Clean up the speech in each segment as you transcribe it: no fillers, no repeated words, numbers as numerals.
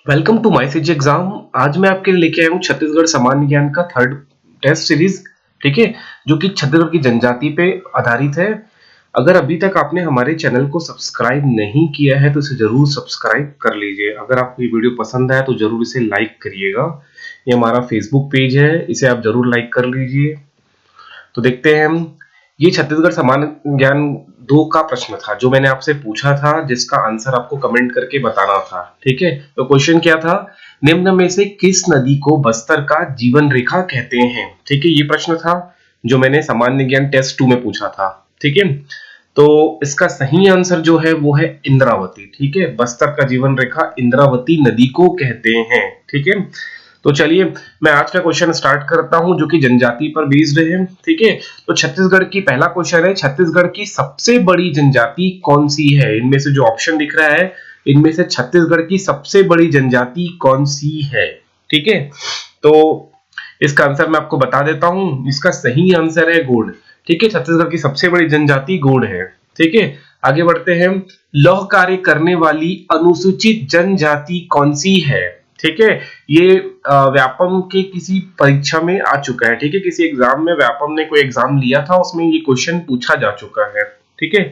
Welcome to my CG exam. आज मैं आपके लिए लेके आया हूँ छत्तीसगढ़ सामान्य ज्ञान का थर्ड टेस्ट सीरीज। ठीक है, जो कि छत्तीसगढ़ की जनजाति पे आधारित है। अगर अभी तक आपने हमारे चैनल को सब्सक्राइब नहीं किया है तो इसे जरूर सब्सक्राइब कर लीजिए। अगर आपको ये वीडियो पसंद आया तो जरूर इसे लाइक करिएगा। ये हमारा फेसबुक पेज है, इसे आप जरूर लाइक कर लीजिए। तो देखते हैं हम। ये छत्तीसगढ़ सामान्य ज्ञान 2 का प्रश्न था जो मैंने आपसे पूछा था, जिसका आंसर आपको कमेंट करके बताना था। ठीक है, तो क्वेश्चन क्या था? निम्न में से किस नदी को बस्तर का जीवन रेखा कहते हैं? ठीक है, ये प्रश्न था जो मैंने सामान्य ज्ञान टेस्ट 2 में पूछा था। ठीक है, तो इसका सही आंसर जो है वो है इंद्रावती। ठीक है, बस्तर का जीवन रेखा इंद्रावती नदी को कहते हैं। ठीक है, तो चलिए मैं आज का क्वेश्चन स्टार्ट करता हूं जो कि जनजाति पर बेस्ड है। ठीक है, तो छत्तीसगढ़ की पहला क्वेश्चन है, छत्तीसगढ़ की सबसे बड़ी जनजाति कौन सी है? इनमें से जो ऑप्शन दिख रहा है, इनमें से छत्तीसगढ़ की सबसे बड़ी जनजाति कौन सी है? ठीक है, तो इसका आंसर मैं आपको बता देता हूं। इसका सही आंसर है गोंड। ठीक है, छत्तीसगढ़ की सबसे बड़ी जनजाति गोंड है। ठीक है, आगे बढ़ते हैं। लौह कार्य करने वाली अनुसूचित जनजाति कौन सी है? ठीक है, ये व्यापम के किसी परीक्षा में आ चुका है। ठीक है, किसी एग्जाम में व्यापम ने कोई एग्जाम लिया था, उसमें ये क्वेश्चन पूछा जा चुका है। ठीक है,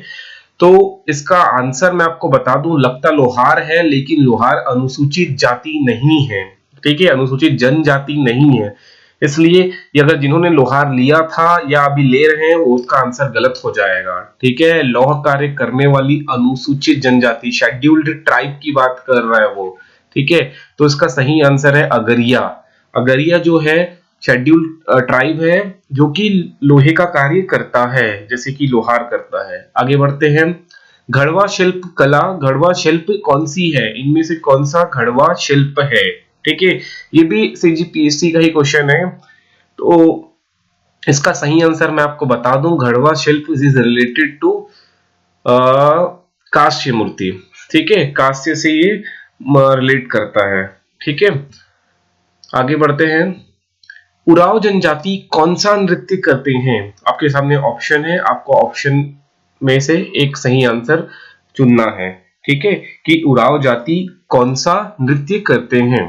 तो इसका आंसर मैं आपको बता दूं, लगता लोहार है लेकिन लोहार अनुसूचित जाति नहीं है। ठीक है, अनुसूचित जनजाति नहीं है, इसलिए ये अगर जिन्होंने लोहार लिया था या अभी ले रहे हैं वो उसका आंसर गलत हो जाएगा। ठीक है, लौह कार्य करने वाली अनुसूचित जनजाति, शेड्यूल्ड ट्राइब की बात कर रहा है वो। ठीक है, तो इसका सही आंसर है अगरिया। अगरिया जो है शेड्यूल्ड ट्राइब है जो कि लोहे का कार्य करता है, जैसे कि लोहार करता है। आगे बढ़ते हैं। घड़वा शिल्प कला, घड़वा शिल्प कौन सी है? इनमें से कौन सा घड़वा शिल्प है? ठीक है, ये भी सीजीपीएससी का ही क्वेश्चन है। तो इसका सही आंसर मैं आपको बता दूं, घड़वा शिल्प इज रिलेटेड टू कांस्य मूर्ति। ठीक है, कांस्य से ये रिलेट करता है। ठीक है, आगे बढ़ते हैं। उराव जनजाति कौन सा नृत्य करते हैं? आपके सामने ऑप्शन है, आपको ऑप्शन में से एक सही आंसर चुनना है। ठीक है, कि उराव जाति कौन सा नृत्य करते हैं।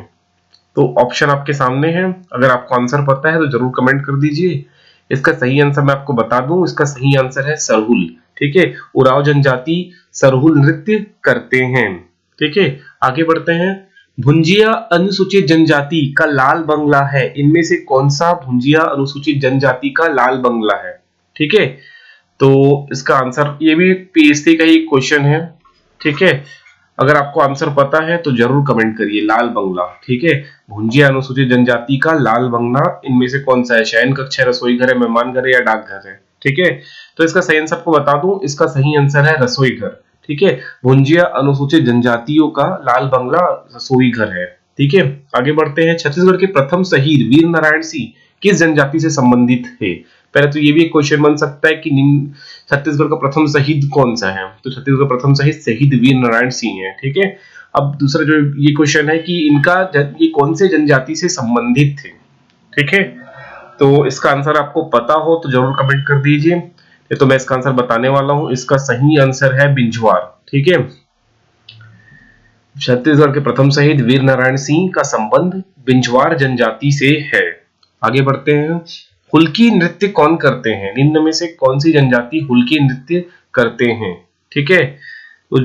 तो ऑप्शन आपके सामने है, अगर आपको आंसर पता है तो जरूर कमेंट कर दीजिए। इसका सही आंसर मैं आपको बता दूं, इसका सही आंसर है सरहुल। ठीक है, उराव जनजाति सरहुल नृत्य करते हैं। ठीक है, आगे बढ़ते हैं। भुंजिया अनुसूचित जनजाति का लाल बंगला है, इनमें से कौन सा भुंजिया अनुसूचित जनजाति का लाल बंगला है? ठीक है, तो इसका आंसर, ये भी पीएससी का ही क्वेश्चन है। ठीक है, अगर आपको आंसर पता है तो जरूर कमेंट करिए, लाल बंगला। ठीक है, भुंजिया अनुसूचित जनजाति का लाल बंगला इनमें से कौन सा है? शयन कक्ष है, रसोई घर है, मेहमान घर है या डाकघर है? ठीक है, तो इसका सही आंसर को बता दूं, इसका सही आंसर है रसोई घर। ठीक है, भुंजिया अनुसूचित जनजातियों का लाल बंगला रसोई घर है। ठीक है, आगे बढ़ते हैं। छत्तीसगढ़ के प्रथम शहीद वीर नारायण सिंह किस जनजाति से संबंधित थे? पहले तो ये भी एक क्वेश्चन बन सकता है कि छत्तीसगढ़ का प्रथम शहीद कौन सा है? तो छत्तीसगढ़ का प्रथम शहीद वीर नारायण सिंह है। ठीक है, अब दूसरा जो ये क्वेश्चन है कि इनका ये कौन से जनजाति से संबंधित थे? ठीक है, तो इसका आंसर आपको पता हो तो जरूर कमेंट कर दीजिए। ये तो मैं इसका आंसर बताने वाला हूं, इसका सही आंसर है बिंझवार। ठीक है, छत्तीसगढ़ के प्रथम शहीद वीर नारायण सिंह का संबंध बिंझवार जनजाति से है। आगे बढ़ते हैं। हुल्की नृत्य कौन करते हैं? निम्न में से कौन सी जनजाति हुल्की नृत्य करते हैं? ठीक है, तो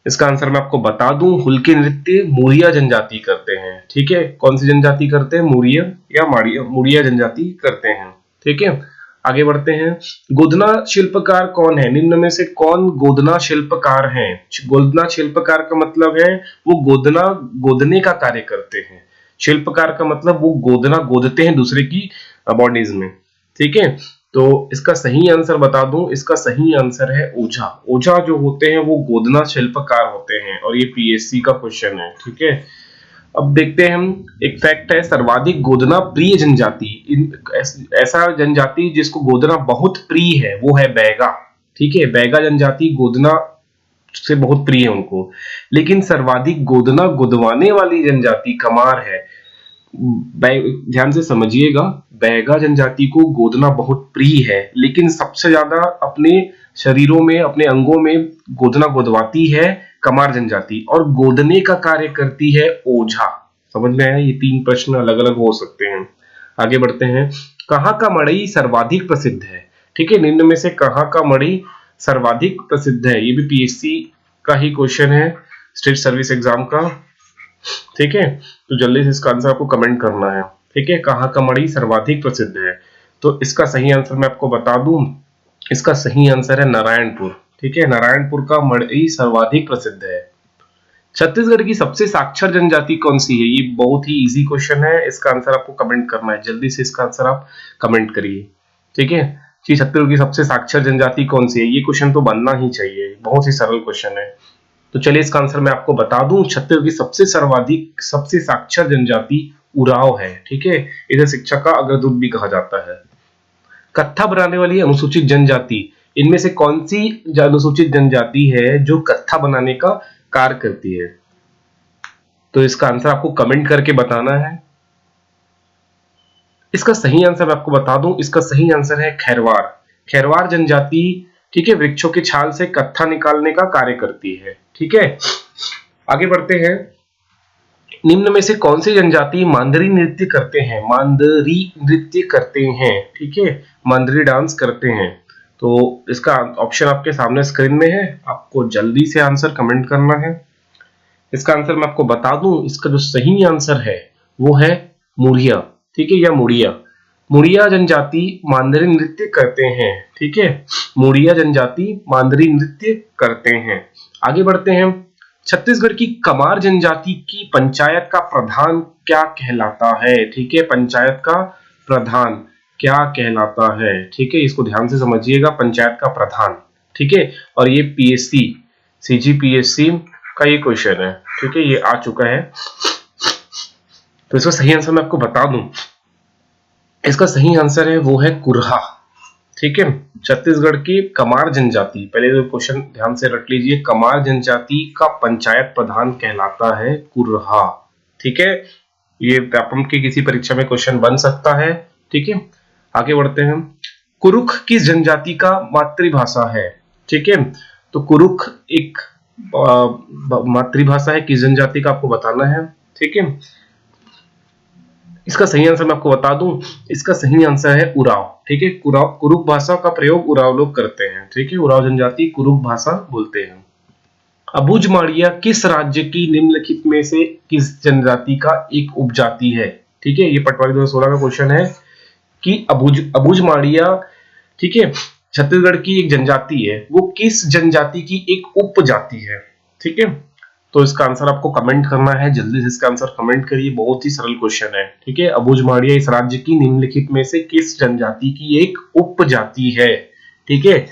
इसका आंसर मैं आपको बता दूं, हुल्की नृत्य मुड़िया जनजाति करते हैं। ठीक है, कौन सी जनजाति करते हैं? मुड़िया या मुड़िया जनजाति करते हैं। ठीक है, आगे बढ़ते हैं। गोदना शिल्पकार कौन है? निम्न में से कौन गोदना शिल्पकार हैं? गोदना शिल्पकार का मतलब है वो गोदने का कार्य करते हैं। शिल्पकार का मतलब वो गोदते हैं दूसरे की बॉडीज में। ठीक है, तो इसका सही आंसर बता दूं, इसका सही आंसर है ओझा। ओझा जो होते हैं वो गोदना शिल्पकार होते हैं, और ये पीएससी का क्वेश्चन है। ठीक है, अब देखते हैं हम। एक फैक्ट है, सर्वाधिक गोदना प्रिय जनजाति, ऐसा जनजाति जिसको गोदना बहुत प्रिय है वो है बैगा। ठीक है, बैगा जनजाति गोदना से बहुत प्रिय है उनको। लेकिन सर्वाधिक गोदना गुदवाने वाली जनजाति कमार है। ध्यान से समझिएगा, बैगा जनजाति को गोदना बहुत प्रिय है, लेकिन सबसे ज्यादा अपने शरीरों में, अपने अंगों में गोदना गुदवाती है कमार जनजाति, और गोदने का कार्य करती है ओझा। समझ में आया? ये 3 प्रश्न अलग अलग हो सकते हैं। आगे बढ़ते हैं। कहाँ का मड़ई सर्वाधिक प्रसिद्ध है? ठीक है, निम्न में से कहाँ का मड़ई सर्वाधिक प्रसिद्ध है? ये भी पीएससी का ही क्वेश्चन है, स्टेट सर्विस एग्जाम का। ठीक है, तो जल्दी से इसका आंसर आपको कमेंट करना है। ठीक है, कहाँ का मड़ई सर्वाधिक प्रसिद्ध है? तो इसका सही आंसर मैं आपको बता दूं, इसका सही आंसर है नारायणपुर। ठीक है, नारायणपुर का मड़ई सर्वाधिक प्रसिद्ध है। छत्तीसगढ़ की सबसे साक्षर जनजाति कौन सी है? ये बहुत ही इजी क्वेश्चन है, इसका आंसर आपको कमेंट करना है। जल्दी से इसका आंसर आप कमेंट करिए। ठीक है, कि छत्तीसगढ़ की सबसे साक्षर जनजाति कौन सी है? ये क्वेश्चन तो बनना ही चाहिए, बहुत ही सरल क्वेश्चन है। तो चलिए इसका आंसर मैं आपको बता दूं, छत्तीसगढ़ की सबसे साक्षर जनजाति उराव है। ठीक है, इसे शिक्षा का अग्रदूत भी कहा जाता है। कत्था बनाने वाली अनुसूचित जनजाति, इनमें से कौन सी अनुसूचित जनजाति है जो कत्था बनाने का कार्य करती है? तो इसका आंसर आपको कमेंट करके बताना है। इसका सही आंसर मैं आपको बता दूं, इसका सही आंसर है खैरवार। खैरवार जनजाति, ठीक है, वृक्षों के छाल से कत्था निकालने का कार्य करती है। ठीक है, आगे बढ़ते हैं। निम्न में से कौन सी जनजाति मांदरी नृत्य करते हैं? मांदरी नृत्य करते हैं, ठीक है, मांदरी डांस करते हैं। तो इसका ऑप्शन आपके सामने स्क्रीन में है, आपको जल्दी से आंसर कमेंट करना है। इसका आंसर मैं आपको बता दूं, इसका जो सही आंसर है वो है मुड़िया। ठीक है, या मुड़िया। मुड़िया जनजाति मांदरी नृत्य करते हैं। ठीक है, मुड़िया जनजाति मांदरी नृत्य करते हैं। आगे बढ़ते हैं। छत्तीसगढ़ की कमार जनजाति की पंचायत का प्रधान क्या कहलाता है? ठीक है, पंचायत का प्रधान क्या कहलाता है? ठीक है, इसको ध्यान से समझिएगा, पंचायत का प्रधान। ठीक है, और ये पीएससी सीजीपीएससी का ये क्वेश्चन है। ठीक है, ये आ चुका है। तो इसका सही आंसर मैं आपको बता दूं, इसका सही आंसर है वो है कुरहा। ठीक है, छत्तीसगढ़ की कमार जनजाति, पहले तो क्वेश्चन ध्यान से रख लीजिए, कमार जनजाति का पंचायत प्रधान कहलाता है कुरहा। ठीक है, ये व्यापम की किसी परीक्षा में क्वेश्चन बन सकता है। ठीक है, आगे बढ़ते हैं। कुरुख किस जनजाति का मातृभाषा है? ठीक है, तो कुरुख एक मातृभाषा है, किस जनजाति का आपको बताना है। ठीक है, इसका सही आंसर मैं आपको बता दूं, इसका सही आंसर है उराव। ठीक है, कुरुख भाषा का प्रयोग उराव लोग करते हैं। ठीक है, उराव जनजाति कुरुख भाषा बोलते हैं। अबुझमाड़िया किस राज्य की निम्नलिखित में से किस जनजाति का एक उपजाति है? ठीक है, ये पटवारी 2016 का क्वेश्चन है कि अबुझमाड़िया, ठीक है, छत्तीसगढ़ की एक जनजाति है, वो किस जनजाति की एक उपजाति है? ठीक है, तो इसका आंसर आपको कमेंट करना है, जल्दी से इसका आंसर कमेंट करिए, बहुत ही सरल क्वेश्चन है। ठीक है, अबुझमाड़िया इस राज्य की निम्नलिखित में से किस जनजाति की एक उपजाति है? ठीक है,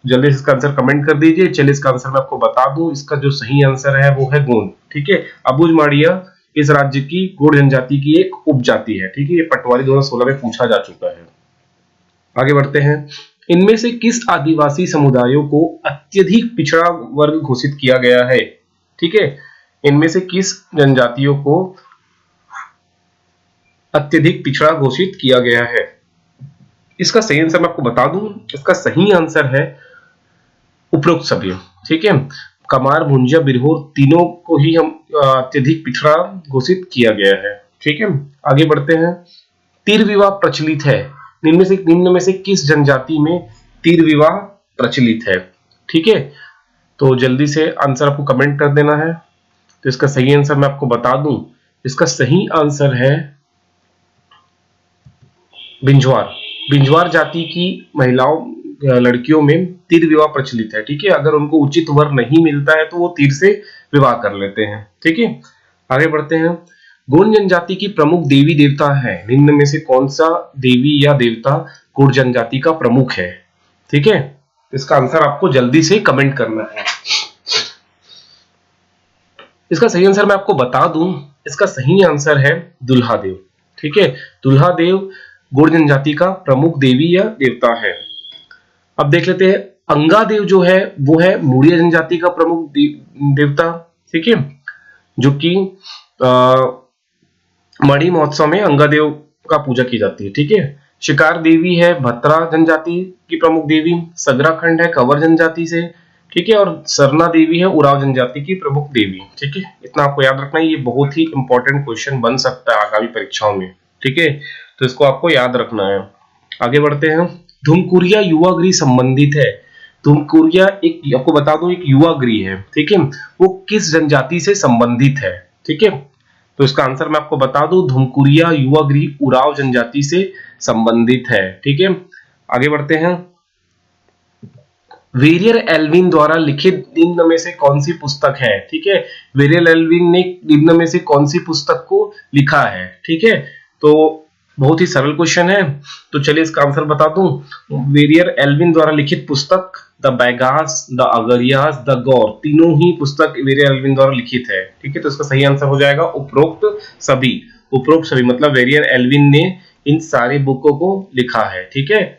जल्दी से इसका आंसर कमेंट कर दीजिए। चलिए इसका आंसर मैं आपको बता दूं, इसका जो सही आंसर है वो है गोंड। ठीक है, अबुझमाड़िया इस राज्य की गोंड जनजाति की एक उपजाति है। ठीक है, ये पटवारी 2016 में पूछा जा चुका है। आगे बढ़ते हैं। इनमें से किस आदिवासी समुदायों को अत्यधिक पिछड़ा वर्ग घोषित किया गया है? ठीक है, इनमें से किस जनजातियों को अत्यधिक पिछड़ा घोषित किया गया है? इसका सही आंसर मैं आपको बता दूं, इसका सही आंसर है उपरोक्त सभी। ठीक है, कमार, भुंजिया, बिरहोर तीनों को ही हम अत्यधिक पिछड़ा घोषित किया गया है। ठीक है, आगे बढ़ते हैं। तीर विवाह प्रचलित है, निम्न में से किस जनजाति में तीर विवाह प्रचलित है? ठीक है, तो जल्दी से आंसर आपको कमेंट कर देना है। तो इसका सही आंसर मैं आपको बता दूं, इसका सही आंसर है बिंजवार। बिंजवार जाति की महिलाओं, लड़कियों में तीर विवाह प्रचलित है। ठीक है, अगर उनको उचित वर नहीं मिलता है तो वो तीर से विवाह कर लेते हैं। ठीक है, आगे बढ़ते हैं। गोंड जनजाति की प्रमुख देवी देवता है, निम्न में से कौन सा देवी या देवता गोंड जनजाति का प्रमुख है? ठीक है, इसका आंसर आपको जल्दी से कमेंट करना है। इसका सही आंसर मैं आपको बता दूं, इसका सही आंसर है दुल्हादेव। ठीक है, दुल्हादेव गोंड जनजाति का प्रमुख देवी या देवता है। अब देख लेते हैं, अंगादेव जो है वो है मुड़िया जनजाति का प्रमुख देवता। ठीक है, जो कि मणि महोत्सव में अंगादेव का पूजा की जाती है। ठीक है, शिकार देवी है भत्रा जनजाति की प्रमुख देवी। सगरा खंड है कंवर जनजाति से ठीक है, और सरना देवी है उराव जनजाति की प्रमुख देवी। ठीक है, इतना आपको याद रखना है, ये बहुत ही इंपॉर्टेंट क्वेश्चन बन सकता है आगामी परीक्षाओं में। ठीक है, तो इसको आपको याद रखना है। आगे बढ़ते हैं। धुमकुरिया युवा गृह संबंधित है। धुमकुरिया एक, आपको बता दूं, एक युवा गृह है। ठीक है, वो किस जनजाति से संबंधित है? ठीक है, तो इसका आंसर मैं आपको बता दूं, धुमकुरिया युवा गृह उराव जनजाति से संबंधित है। ठीक है, आगे बढ़ते हैं। वेरियर एल्विन द्वारा लिखित निम्न में से कौन सी पुस्तक है? ठीक है, वेरियर एल्विन ने निम्न में से कौन सी पुस्तक को लिखा है? ठीक है, तो बहुत ही सरल क्वेश्चन है, तो चलिए इसका आंसर बता दूं। वेरियर एल्विन द्वारा लिखित पुस्तक the Baigas, the Agariyas, the गौर, तीनों ही पुस्तक वेरियर एल्विन द्वारा लिखित है। ठीक है, तो इसका सही आंसर हो जाएगा उपरोक्त सभी। उपरोक्त सभी मतलब वेरियर एल्विन ने इन सारे बुकों को लिखा है। ठीक है,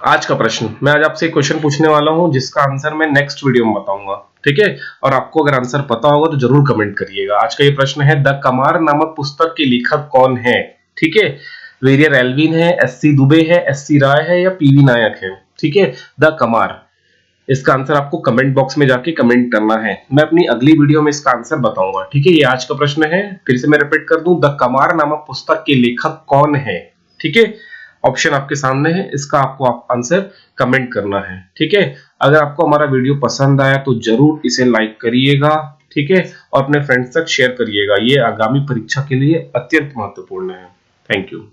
आज का प्रश्न, मैं आज आपसे क्वेश्चन पूछने वाला हूं जिसका आंसर मैं नेक्स्ट वीडियो में बताऊंगा। ठीक है, और आपको अगर आंसर पता होगा तो जरूर कमेंट करिएगा। आज का ये प्रश्न है, द कमार नामक पुस्तक के लेखक कौन है? ठीक है, वेरियर एल्विन है, एस.सी. दुबे है, एस.सी. राय है, या पी.वी. नायक है? ठीक है, द कमार, इसका आंसर आपको कमेंट बॉक्स में जाके कमेंट करना है। मैं अपनी अगली वीडियो में इसका आंसर बताऊंगा। ठीक है, ये आज का प्रश्न है, फिर से मैं रिपीट कर दूं, द कमार नामक पुस्तक के लेखक कौन है? ठीक है, ऑप्शन आपके सामने है, इसका आपको आंसर कमेंट करना है। ठीक है, अगर आपको हमारा वीडियो पसंद आया तो जरूर इसे लाइक करिएगा। ठीक है, और अपने फ्रेंड्स तक शेयर करिएगा, ये आगामी परीक्षा के लिए अत्यंत महत्वपूर्ण है। Thank you.